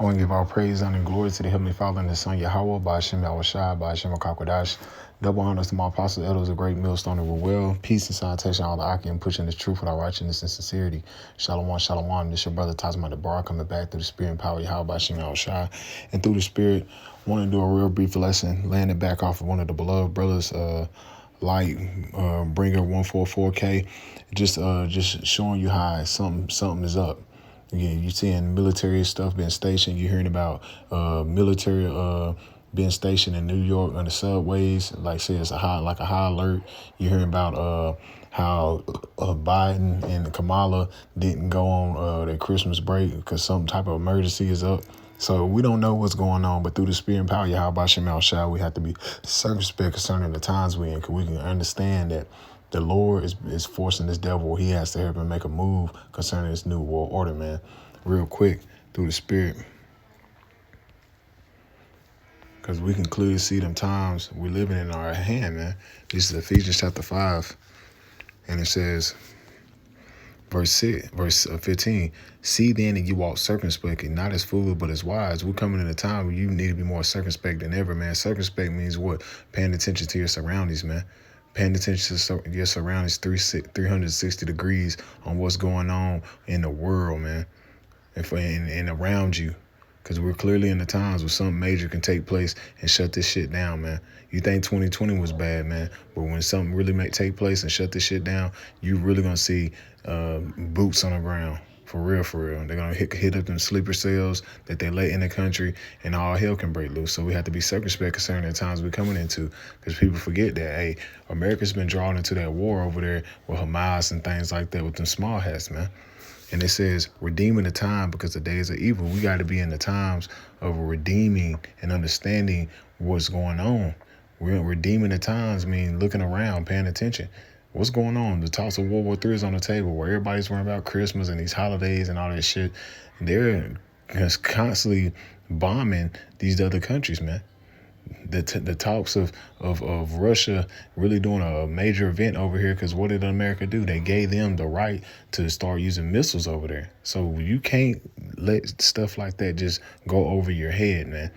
I want to give all praise, honor, and glory to the Heavenly Father and His Son, Yahweh, by Hashem Yahushua, by Hashem HaKakwadash. Double honors to my apostles, elders, a great millstone of will. Peace and salutation, all the Aki, and pushing this truth without righteousness and sincerity. Shalom, shalom. This your brother Tazma the Bar coming back through the Spirit and power of Yahweh by Hashem Yahushua. And through the Spirit, want to do a real brief lesson, landing back off of one of the beloved brothers, Bringer 144K, just showing you how something is up. Again, you seeing military stuff being stationed. You're hearing about military being stationed in New York on the subways. Like say it's a high alert. You're hearing about how Biden and Kamala didn't go on their Christmas break because some type of emergency is up. So we don't know what's going on, but through the Spirit and power, Yahweh Shemal Shah, we have to be circumspect concerning the times we're in, because we can understand that the Lord is forcing this devil. He has to help him make a move concerning this new world order, man. Real quick, through the Spirit. Because we can clearly see them times we're living in our hand, man. This is Ephesians chapter 5. And it says, verse 15, see then that you walk circumspectly, not as fools, but as wise. We're coming in a time where you need to be more circumspect than ever, man. Circumspect means what? Paying attention to your surroundings, man. Paying attention to your surroundings 360 degrees on what's going on in the world, man, and around you. Because we're clearly in the times where something major can take place and shut this shit down, man. You think 2020 was bad, man, but when something really may take place and shut this shit down, you really going to see boots on the ground. For real, for real. They're going to hit up them sleeper cells that they let in the country, and all hell can break loose. So we have to be circumspect concerning the times we're coming into, because people forget that, hey, America's been drawn into that war over there with Hamas and things like that with them small hats, man. And it says, redeeming the time because the days are evil. We got to be in the times of redeeming and understanding what's going on. We're redeeming the times, mean looking around, paying attention. What's going on? The talks of World War III is on the table, where everybody's worrying about Christmas and these holidays and all that shit. They're just constantly bombing these other countries, man. The talks of Russia really doing a major event over here, because what did America do? They gave them the right to start using missiles over there. So you can't let stuff like that just go over your head, man.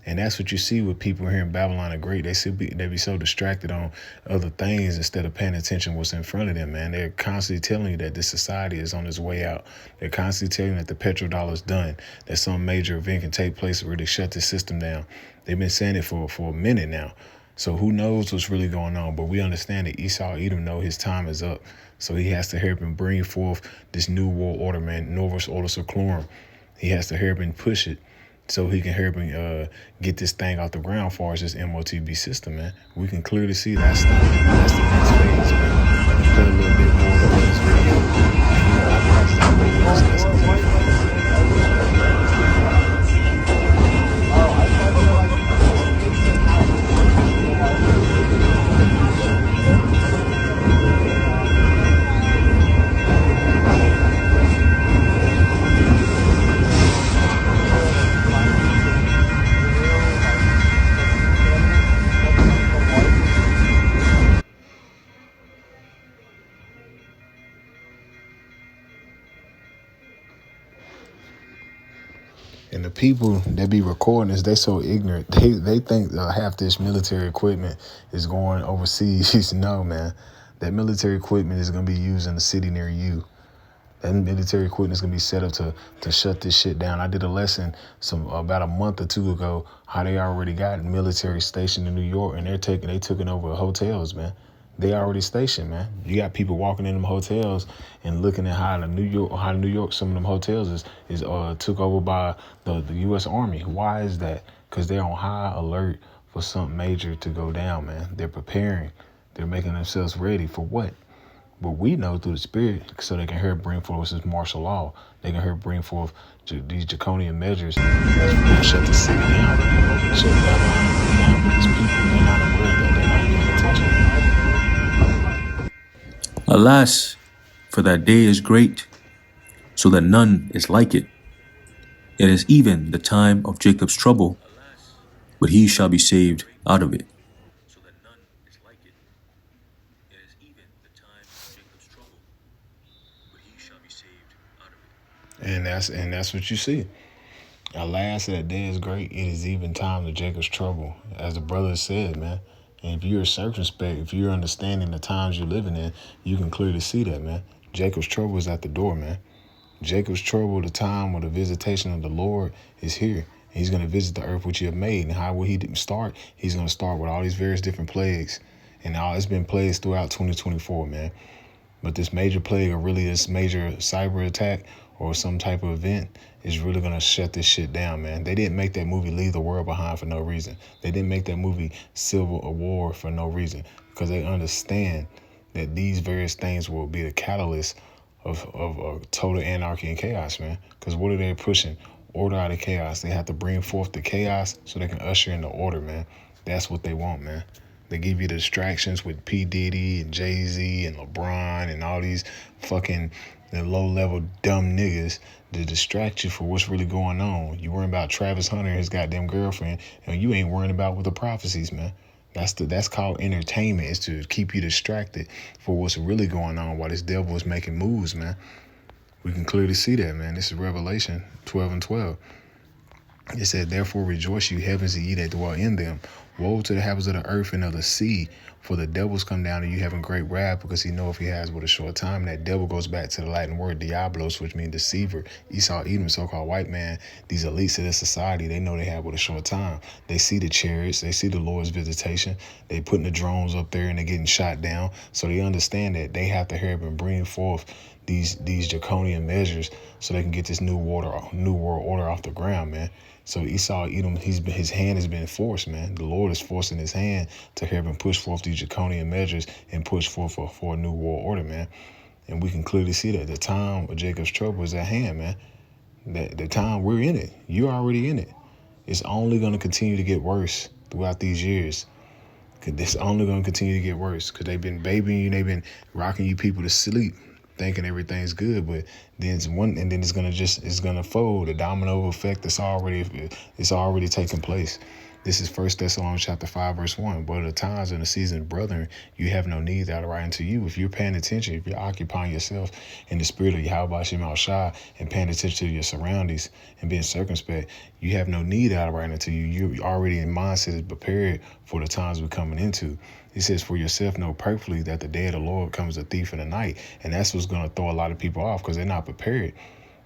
And that's what you see with people here in Babylon the Great. They be so distracted on other things instead of paying attention what's in front of them, man. They're constantly telling you that this society is on its way out. They're constantly telling you that the petrodollar is done, that some major event can take place where they shut the system down. They've been saying it for a minute now. So who knows what's really going on? But we understand that Esau Edom know his time is up. So he has to help him bring forth this new world order, man. Novus Ordo Seclorum. He has to help him push it, so he can help him get this thing off the ground as far as this MOTB system, man. We can clearly see that's the next phase, man. Let me play a little bit more of this video. And the people that be recording this, they so ignorant. They think half this military equipment is going overseas. No, man. That military equipment is going to be used in the city near you. That military equipment is going to be set up to shut this shit down. I did a lesson about a month or two ago how they already got military stationed in New York, and they took over hotels, man. They already stationed, man. You got people walking in them hotels and looking at how New York, some of them hotels is took over by the U.S. Army. Why is that? Because they're on high alert for something major to go down, man. They're preparing. They're making themselves ready for what? But we know through the Spirit, so they can help bring forth this martial law. They can help bring forth these draconian measures that shut the city down, shut Babylon down. But these people, they're not aware that they're not paying attention. Alas, for that day is great, so that none is like it. It is even the time of Jacob's trouble, but he shall be saved out of it. And that's what you see. Alas, that day is great. It is even time to Jacob's trouble, as the brother said, man. And if you're circumspect, if you're understanding the times you're living in, you can clearly see that, man. Jacob's trouble is at the door, man. Jacob's trouble, the time of the visitation of the Lord, is here. He's going to visit the earth which you have made. And how will he start? He's going to start with all these various different plagues. And all it's been plagues throughout 2024, man. But this major plague, or really this major cyber attack or some type of event, is really going to shut this shit down, man. They didn't make that movie Leave the World Behind for no reason. They didn't make that movie Civil War for no reason, because they understand that these various things will be the catalyst of total anarchy and chaos, man. Because what are they pushing? Order out of chaos. They have to bring forth the chaos so they can usher in the order, man. That's what they want, man. They give you the distractions with P. Diddy and Jay-Z and LeBron and all these fucking low-level dumb niggas to distract you for what's really going on. You worrying about Travis Hunter and his goddamn girlfriend, and you ain't worrying about what the prophecies, man. That's called entertainment. Is to keep you distracted for what's really going on while this devil is making moves, man. We can clearly see that, man. This is Revelation 12 and 12. It said, therefore rejoice, you heavens, and ye that dwell in them. Woe to the habits of the earth and of the sea, for the devils come down to you having great wrath, because he know if he has but a short time. And that devil goes back to the Latin word diablos, which means deceiver. Esau, Edom, so-called white man, these elites of this society, they know they have but a short time. They see the chariots, they see the Lord's visitation. They putting the drones up there and they're getting shot down. So they understand that they have to hurry up and bring forth these draconian measures so they can get this new world order off the ground, man. So Esau, Edom, his hand has been forced, man. The Lord is forcing his hand to help him push forth these draconian measures and push forth for a new world order, man. And we can clearly see that the time of Jacob's trouble is at hand, man. The time we're in it, you're already in it. It's only going to continue to get worse throughout these years. It's only going to continue to get worse because they've been babying you, they've been rocking you people to sleep, thinking everything's good, but then it's gonna fold. The domino effect it's already taking place. This is 1 Thessalonians chapter 5, verse 1. But at the times and the seasons, brethren, you have no need that I write unto you. If you're paying attention, if you're occupying yourself in the spirit of Yahweh Shem Shai and paying attention to your surroundings and being circumspect, you have no need that I write unto you. You're already in mindset is prepared for the times we're coming into. He says, for yourself know perfectly that the day of the Lord comes a thief in the night. And that's what's going to throw a lot of people off because they're not prepared.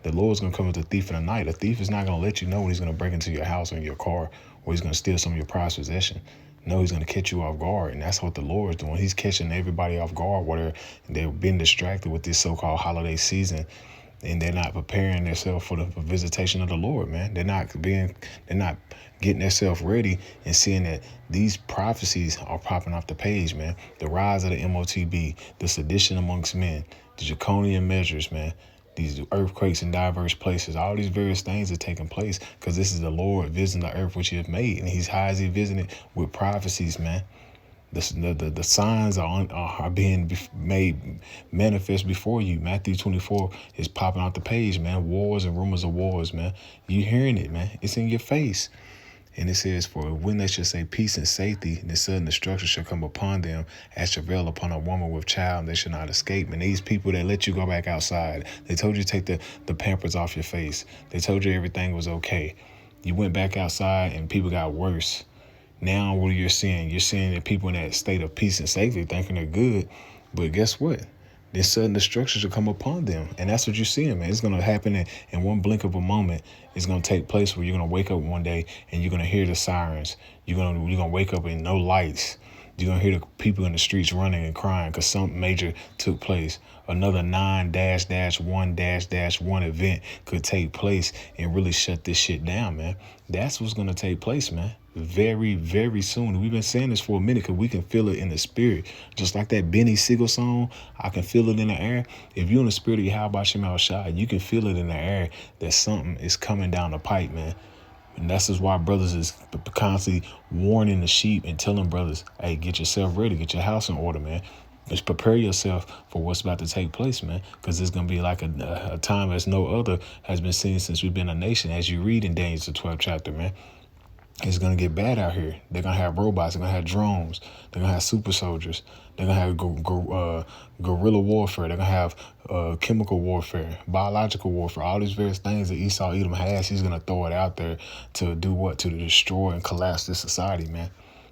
The Lord's going to come as a thief in the night. A thief is not going to let you know when he's going to break into your house or in your car or he's going to steal some of your prized possession. No, he's going to catch you off guard. And that's what the Lord's doing. He's catching everybody off guard where they've been distracted with this so-called holiday season. And they're not preparing themselves for the visitation of the Lord, man. They're not getting themselves ready and seeing that these prophecies are popping off the page, man. The rise of the MOTB, the sedition amongst men, the draconian measures, man. These earthquakes in diverse places, all these various things are taking place because this is the Lord visiting the earth which he has made. And how is he visiting it? With prophecies, man. The signs are being made manifest before you. Matthew 24 is popping out the page, man. Wars and rumors of wars, man. You hearing it, man. It's in your face. And it says, for when they shall say peace and safety, and the sudden destruction shall come upon them as travail upon a woman with child, and they shall not escape. And these people that let you go back outside, they told you to take the pampers off your face. They told you everything was okay. You went back outside and people got worse. Now what you're seeing that people in that state of peace and safety thinking they're good. But guess what? This sudden destruction will come upon them. And that's what you're seeing, man. It's going to happen in one blink of a moment. It's going to take place where you're going to wake up one day and you're going to hear the sirens. You're going to wake up and no lights. You're going to hear the people in the streets running and crying because something major took place. Another 9-1-1 event could take place and really shut this shit down, man. That's what's going to take place, man. Very, very soon. We've been saying this for a minute because we can feel it in the spirit. Just like that Benny Siegel song, I can feel it in the air. If you're in the spirit of Yahweh Shem Shai, you can feel it in the air that something is coming down the pipe, man. And that's just why brothers is constantly warning the sheep and telling brothers, hey, get yourself ready, get your house in order, man. Just prepare yourself for what's about to take place, man, because it's going to be like a time as no other has been seen since we've been a nation, as you read in Daniel, the 12th chapter, man. It's gonna get bad out here. They're gonna have robots. They're gonna have drones. They're gonna have super soldiers. They're gonna have guerrilla warfare. They're gonna have chemical warfare, biological warfare. All these various things that Esau Edom has, he's gonna throw it out there to do what? To destroy and collapse this society, man.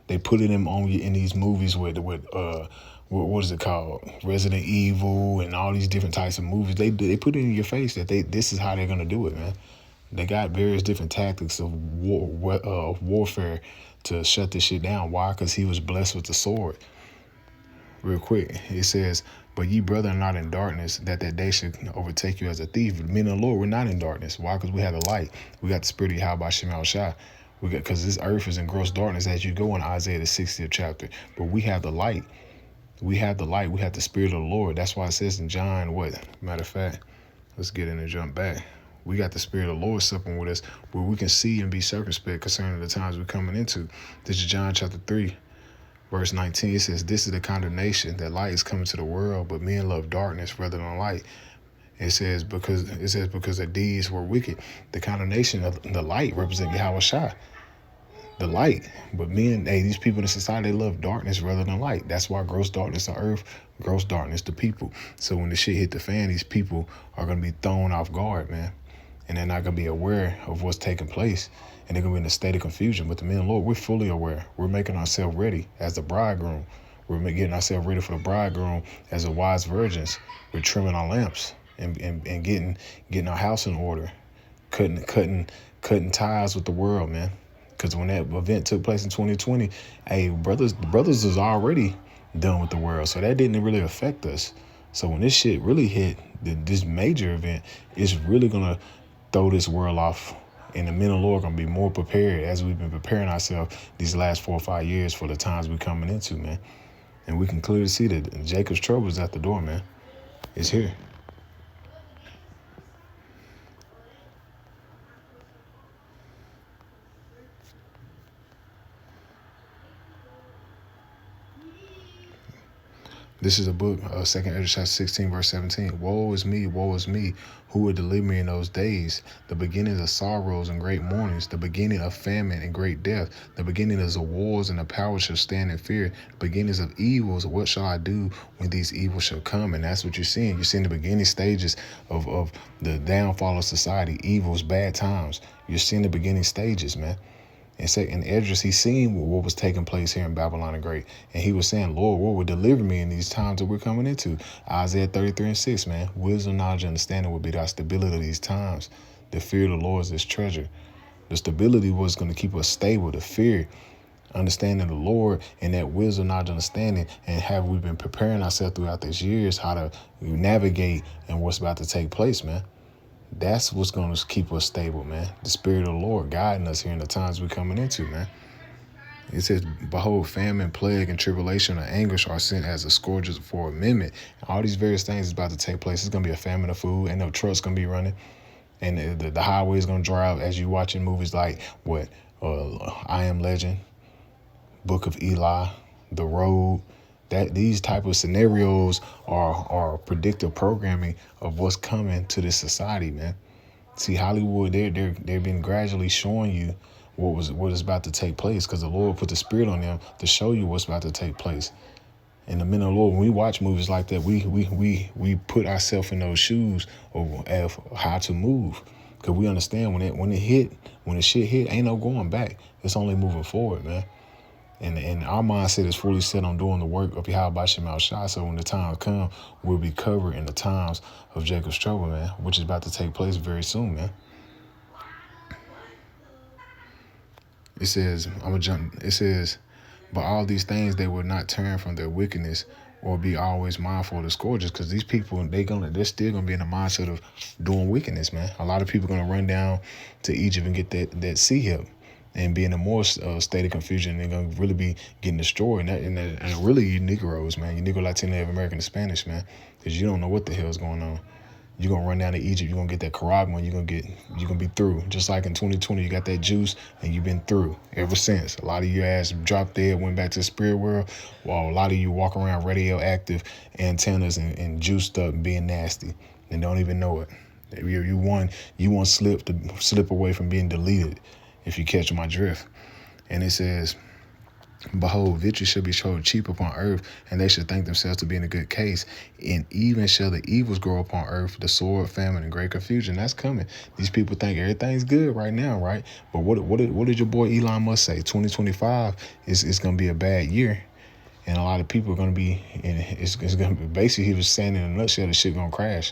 They put it in these movies with what is it called? Resident Evil and all these different types of movies. They put it in your face that this is how they're gonna do it, man. They got various different tactics of warfare to shut this shit down. Why? Because he was blessed with the sword. Real quick, it says, "But ye brethren are not in darkness, that day should overtake you as a thief." Men of the Lord, we're not in darkness. Why? Because we have the light. We got the spirit of Yahweh Shema Shai. We got, because this earth is in gross darkness as you go in Isaiah the 60th chapter. But we have the light. We have the light. We have the spirit of the Lord. That's why it says in John, what? Matter of fact, let's get in and jump back. We got the spirit of the Lord supping with us where we can see and be circumspect concerning the times we're coming into. This is John chapter 3, verse 19. It says, "This is the condemnation, that light is coming to the world, but men love darkness rather than light." It says because their deeds were wicked. The condemnation of the light represents Yahweh Shai, the light. But men, these people in society, they love darkness rather than light. That's why gross darkness the earth, gross darkness the people. So when the shit hit the fan, these people are going to be thrown off guard, man. And they're not going to be aware of what's taking place. And they're going to be in a state of confusion. But the men of the Lord, we're fully aware. We're making ourselves ready as the bridegroom. We're getting ourselves ready for the bridegroom as the wise virgins. We're trimming our lamps and getting our house in order. Cutting ties with the world, man. Because when that event took place in 2020, brothers was already done with the world. So that didn't really affect us. So when this shit really hit, this major event, it's really going to throw this world off, and the men of the Lord are going to be more prepared as we've been preparing ourselves these last 4 or 5 years for the times we're coming into, man. And we can clearly see that Jacob's trouble is at the door, man. It's here. This is a book, 2nd Ezra chapter 16, verse 17. Woe is me, who will deliver me in those days? The beginning of sorrows and great mournings, the beginning of famine and great death, the beginning of wars and the power shall stand in fear, the beginnings of evils. What shall I do when these evils shall come? And that's what you're seeing. You're seeing the beginning stages of the downfall of society, evils, bad times. You're seeing the beginning stages, man. And say in Esdras, he seen what was taking place here in Babylon the Great. And he was saying, Lord, what will deliver me in these times that we're coming into? Isaiah 33 and 6, man. Wisdom, knowledge, and understanding will be our stability of these times. The fear of the Lord is this treasure. The stability was going to keep us stable. The fear, understanding the Lord, and that wisdom, knowledge, understanding, and have we been preparing ourselves throughout these years how to navigate and what's about to take place, man. That's what's going to keep us stable, man. The spirit of the Lord guiding us here in the times we're coming into, man. It says, behold, famine, plague, and tribulation and anguish are sent as the scourges for amendment. All these various things is about to take place. It's going to be a famine of food. Ain't no trucks going to be running. And the highway is going to dry out as you watching movies like, I Am Legend, Book of Eli, The Road. That these type of scenarios are predictive programming of what's coming to this society, man. See, Hollywood, they've been gradually showing you what is about to take place, because the Lord put the spirit on them to show you what's about to take place. And the men of the Lord, when we watch movies like that, we put ourselves in those shoes of how to move, because we understand when the shit hit, ain't no going back. It's only moving forward, man. And our mindset is fully set on doing the work of Yahweh Shema Shai. So when the time comes, we'll be covered in the times of Jacob's trouble, man, which is about to take place very soon, man. It says, but all these things, they will not turn from their wickedness or be always mindful of the scourges, because these people, they're still gonna be in the mindset of doing wickedness, man. A lot of people are gonna run down to Egypt and get that sea hip and be in a more state of confusion. They're going to really be getting destroyed. And really, you Negroes, man. You Negro, Latino, Native American, and Spanish, man. Because you don't know what the hell is going on. You're going to run down to Egypt. You're going to get that charagma. You're going to be through. Just like in 2020, you got that juice, and you've been through ever since. A lot of your ass dropped dead, went back to the spirit world, while a lot of you walk around radioactive antennas and juiced up and being nasty and don't even know it. You want slip away from being deleted, if you catch my drift. And it says, behold, victory shall be showed cheap upon earth, and they should think themselves to be in a good case. And even shall the evils grow upon earth, the sword, famine, and great confusion. That's coming. These people think everything's good right now, right? But what did your boy Elon Musk say? 2025 is going to be a bad year. And a lot of people are going to be, and it's going to be, basically, he was saying in a nutshell, the shit going to crash.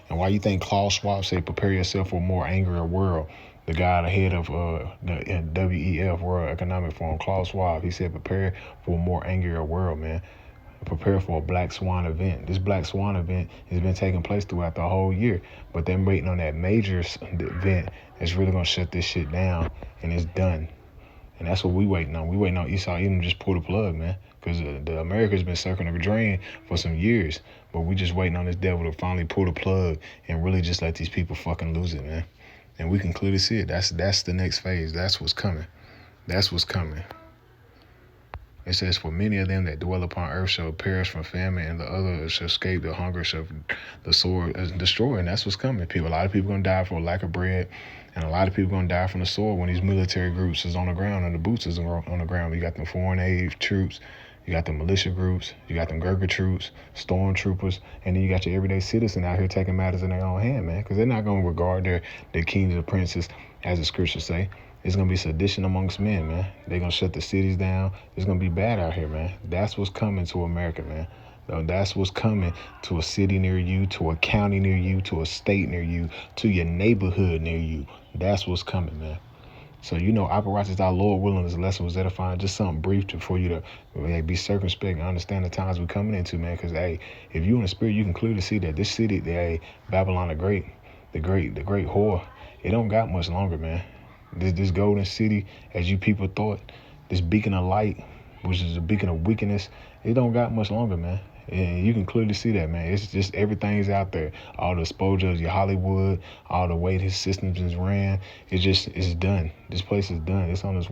And why you think Klaus Schwab say, prepare yourself for a more angrier world? The guy, the head of the WEF, World Economic Forum, Klaus Schwab, he said, prepare for a more angrier world, man. Prepare for a Black Swan event. This Black Swan event has been taking place throughout the whole year, but they're waiting on that major event that's really going to shut this shit down, and it's done. And that's what we waiting on. We waiting on Esau Edom to just pull the plug, man. Because the America's been circling the drain for some years. But we just waiting on this devil to finally pull the plug and really just let these people fucking lose it, man. And we can clearly see it. That's the next phase. That's what's coming. That's what's coming. It says, for many of them that dwell upon earth shall perish from famine, and the other shall escape the hunger, shall the sword destroy. And that's what's coming. A lot of people going to die for a lack of bread. And a lot of people going to die from the sword when these military groups is on the ground and the boots is on the ground. You got them foreign aid troops, you got the militia groups, you got them Gurkha troops, stormtroopers, and then you got your everyday citizen out here taking matters in their own hand, man, because they're not going to regard their kings and princes, as the scriptures say. It's going to be sedition amongst men, man. They're going to shut the cities down. It's going to be bad out here, man. That's what's coming to America, man. That's what's coming to a city near you, to a county near you, to a state near you, to your neighborhood near you. That's what's coming, man. So, operators, our Lord willing, this lesson was edifying. Just something brief for you to be circumspect and understand the times we're coming into, man. Because, hey, if you're in the spirit, you can clearly see that this city, Babylon the Great, the great whore, it don't got much longer, man. This golden city, as you people thought, this beacon of light, which is a beacon of wickedness, it don't got much longer, man. And you can clearly see that, man. It's just everything's out there. All the exposure of your Hollywood, all the way his systems is ran. It's done. This place is done. It's on its